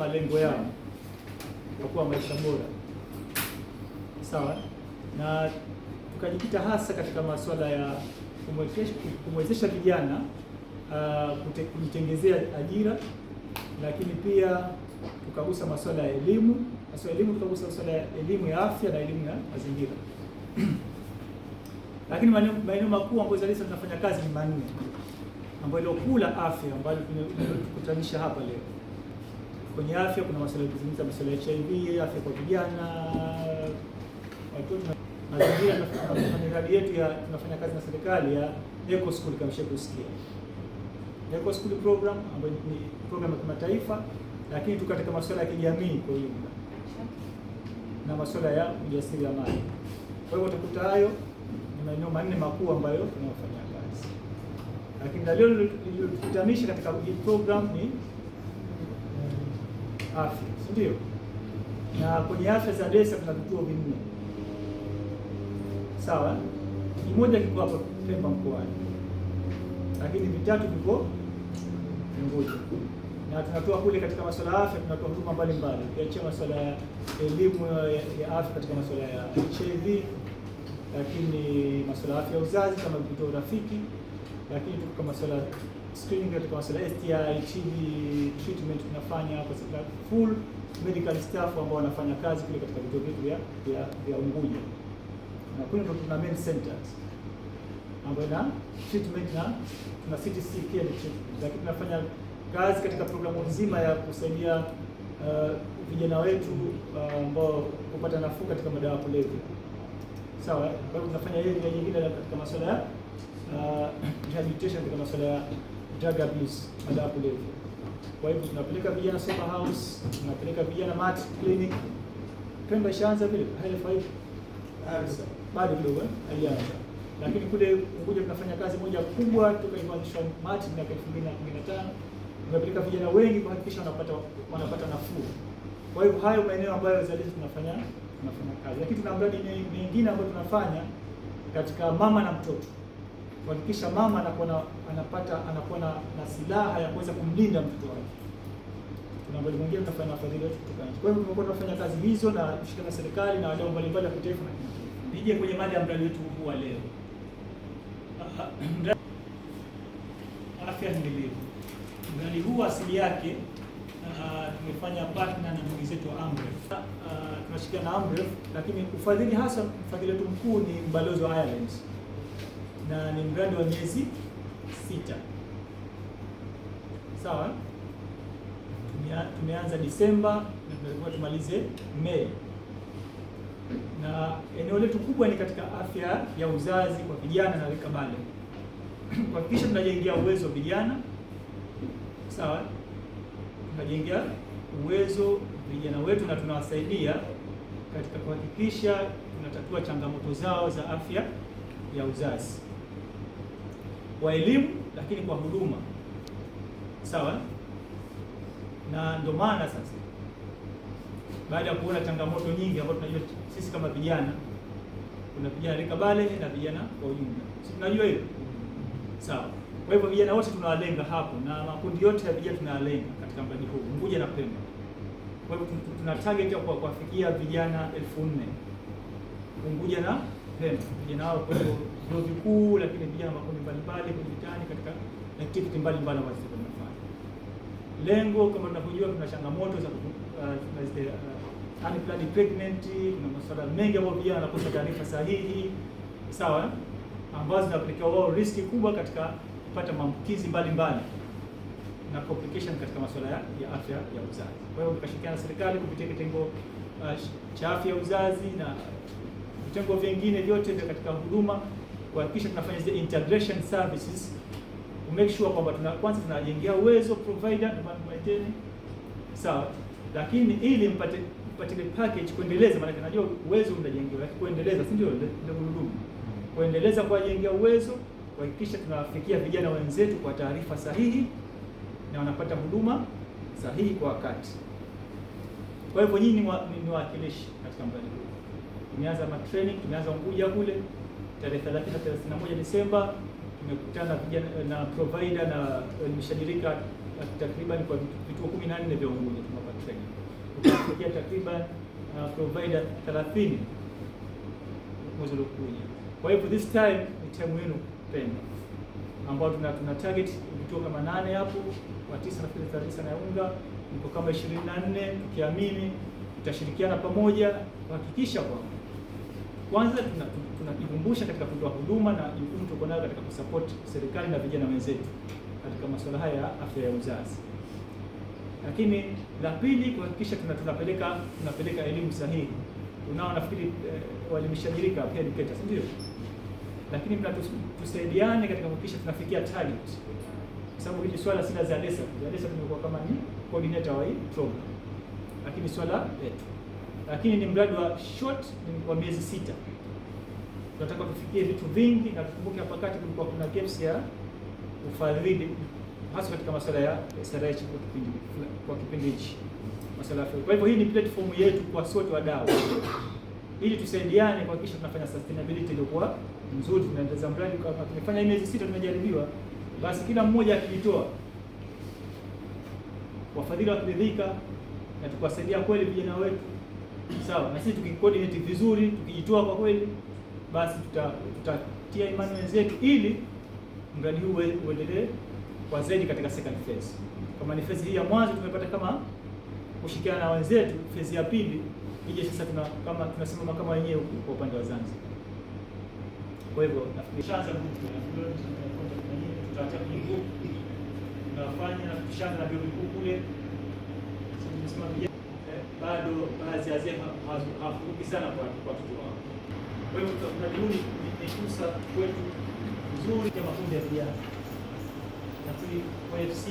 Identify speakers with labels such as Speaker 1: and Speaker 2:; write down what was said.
Speaker 1: malengo yao kwa kuwa maisha bora. Sawa, na tukajikita hasa katika masuala ya kumwezesha vijana kujitengezea ajira, lakini pia tukagusa masuala ya elimu. Masuala ya elimu tukagusa masuala ya elimu ya afya na elimu ya mazingira. Lakini maeneo makuu ambayo ZALISA tunafanya kazi ni manne, ambayo ndio kula afya ambayo tunakutanisha hapa leo. Kwenye afya kuna masuala ya kuzungumza masuala ya HIV, afya kwa vijana, watoto, mazingira. Tunafanya miradi yetu ya tunafanya kazi na serikali ya Eco School, kama mshakusikia. Eco School program ambayo ni program ya kimataifa, lakini tuko katika masuala ya kijamii kwa ujumla na masuala ya ujasiriamali. Kwa hivyo utakuta hayo ni maeneo manne makuu ambayo tunafanya kazi. Lakini leo niliyokutanisha katika hii program ni afya, si ndio? Na kwenye afya ZALISA tuna vituo vinne. Sawa? Kimoja kiko hapa Pemba mkoani, lakini vitatu viko Unguja. Na tunatoa kule katika masuala ya afya, tunatoa huduma mbalimbali. Ukiachia masuala ya elimu ya afya katika masuala ya HIV, lakini masuala ya afya ya uzazi kama vituo rafiki, lakini tuko kama masuala screening katika masuala ya STI, TB treatment tunafanya kwa sababu full medical staff ambao wanafanya kazi kule katika vituo vyetu vya Unguja. Na kule ndo tuna main centers ambayo na treatment na tuna CTC care treatment, lakini tunafanya kazi katika programu nzima ya kusaidia vijana wetu ambao kupata nafuu katika madawa ya kulevya. Sawa, kwa hiyo tunafanya hiyo nyingine katika masuala ya rehabilitation, katika masuala ya drug abuse, madawa ya kulevya. Kwa hivyo tunapeleka vijana sober house, tunapeleka vijana mat clinic. Pemba ishaanza vile bado kidogo haijaanza, lakini kule Unguja tunafanya kazi moja kubwa toka ilianzishwa Machi mwaka 2015. Tunapeleka vijana wengi kuhakikisha wanapata nafuu. Kwa hivyo hayo maeneo ambayo ZALISA tunafanya kazi, lakini tuna mradi mingine ambayo tunafanya katika mama na mtoto, kuhakikisha mama anakuwa na silaha ya kuweza kumlinda mtoto wake. Tuna mradi mwingine tunafanya na fadhili wetu kutoka nje. Kwa hivyo tumekuwa tunafanya kazi hizo na kushirikiana na serikali na wadau mbalimbali wa kitaifa na kimataifa. Nije kwenye mada ya mradi wetu huu wa leo. Afya endelevu. Mradi huu asili yake tumefanya partner na ndugu zetu wa AMREF. Tunashirikiana na AMREF, lakini ufadhili hasa mfadhili wetu mkuu ni Balozi wa Ireland. Na ni mradi wa miezi 6. Sawa? Tumeanza Disemba na tunataka tumalize Mei. Na eneo letu kubwa ni katika afya ya uzazi kwa vijana na rika bale. Kuhakikisha tunajengea uwezo vijana. Sawa? Tunajengea uwezo vijana wetu na tunawasaidia katika kuhakikisha tunatatua changamoto zao za afya ya uzazi. Kwa elimu, lakini kwa huduma. Sawa? Na ndio maana sasa baada ya kuona changamoto nyingi ambazo tunajua sisi kama vijana, kuna vijana rika bale na vijana kwa ujumla. Sisi tunajua hilo. Sawa. Kwa hivyo vijana wote tunawalenga hapo na makundi yote ya vijana tunawalenga katika mradi huu Unguja na Pemba. Kwa hivyo tuna target ya kuwafikia vijana 4,000 Unguja na Pemba. Vijana hao kwa vyuo vikuu, lakini vijana makundi mbalimbali kwenye vitani katika activity mbalimbali ambazo tunafanya. Lengo kama tunavyojua kuna changamoto za unplanned pregnancy, kuna masuala mengi ambayo vijana wanakosa taarifa sahihi, sawa, ambazo zinapelekea wao riski kubwa katika kupata maambukizi mbalimbali na complication katika masuala ya afya ya uzazi. Kwa hiyo tukashirikiana na serikali kupitia kitengo cha afya ya uzazi na vitengo vingine vyote vya katika huduma kuhakikisha tunafanya zile integration services to make sure kwamba kwanza tunajengea uwezo provider na maintain, sawa, lakini ili mpate package kuendeleza, maana najua uwezo mnajengewa, lakini kuendeleza si ndio gurudumu. Kuendeleza kwa jengea uwezo, kuhakikisha tunawafikia vijana wenzetu kwa taarifa sahihi na wanapata huduma sahihi kwa wakati. Kwa hivyo nyinyi ni wawakilishi katika mradi huu. Tumeanza training, tumeanza Unguja kule tarehe 30 na 31 Desemba. Tumekutana vijana na provider na nimeshajirika takriban kwa vituo 14 vya Unguja tunawapa training. tumejiwekea takriban provider 30 mwezi uliokuja. Kwa hivyo this time ni time yenu pendwa, ambao tuna target vituo kama 8 hapo, wa 9 nafikiri 39 na unga iko kama 24, tukiamini tutashirikiana pamoja kuhakikisha kwamba kwanza tunajikumbusha katika kutoa huduma na jukumu tuko nayo katika kusupport serikali na vijana wenzetu katika masuala haya ya afya ya uzazi. Lakini la pili, kuhakikisha tunapeleka elimu sahihi. Tunao nafikiri walimeshajirika pia educators, ndio, lakini tusaidiane katika kuhakikisha tunafikia target, kwa sababu hili swala si la ZADESA. ZADESA tumekuwa kama ni coordinator wa hii program, lakini swala letu, lakini ni mradi wa short, ni kwa miezi 6. Tunataka tufikie vitu vingi, na tukumbuke hapa kati kulikuwa kuna gaps ya ufadhili hasa katika masuala ya SRH kwa kipindi hichi masuala ya. Kwa hivyo hii ni platform yetu kwa sote wadau, ili tusaidiane kuhakikisha tunafanya sustainability iliyokuwa nzuri. Tunaendeleza mradi kama tumefanya miezi 6 tumejaribiwa, basi kila mmoja akijitoa, wafadhili wakiridhika na tukuwasaidia kweli vijana wetu, sawa, na sisi tukicoordinate vizuri, tukijitoa kwa kweli, basi tutatia imani wenzetu ili mradi huu uendelee kwa zaidi katika second phase. Kama ni phase hii ya mwanzo tumepata kama kushirikiana na wenzetu, phase ya pili ije sasa tunasimama kama wenyewe kwa upande wa Zanzibar. Kwa hivyo nafikiri shanza tutaacha kujua tunafanya na tushanza na vyuo vikuu kule, tunasema bado baadhi ya zema hawafuki sana kwa watoto wao. Kwa hivyo tunarudi ni fursa kwetu nzuri ya makundi ya vijana. Nafikiri kwa FC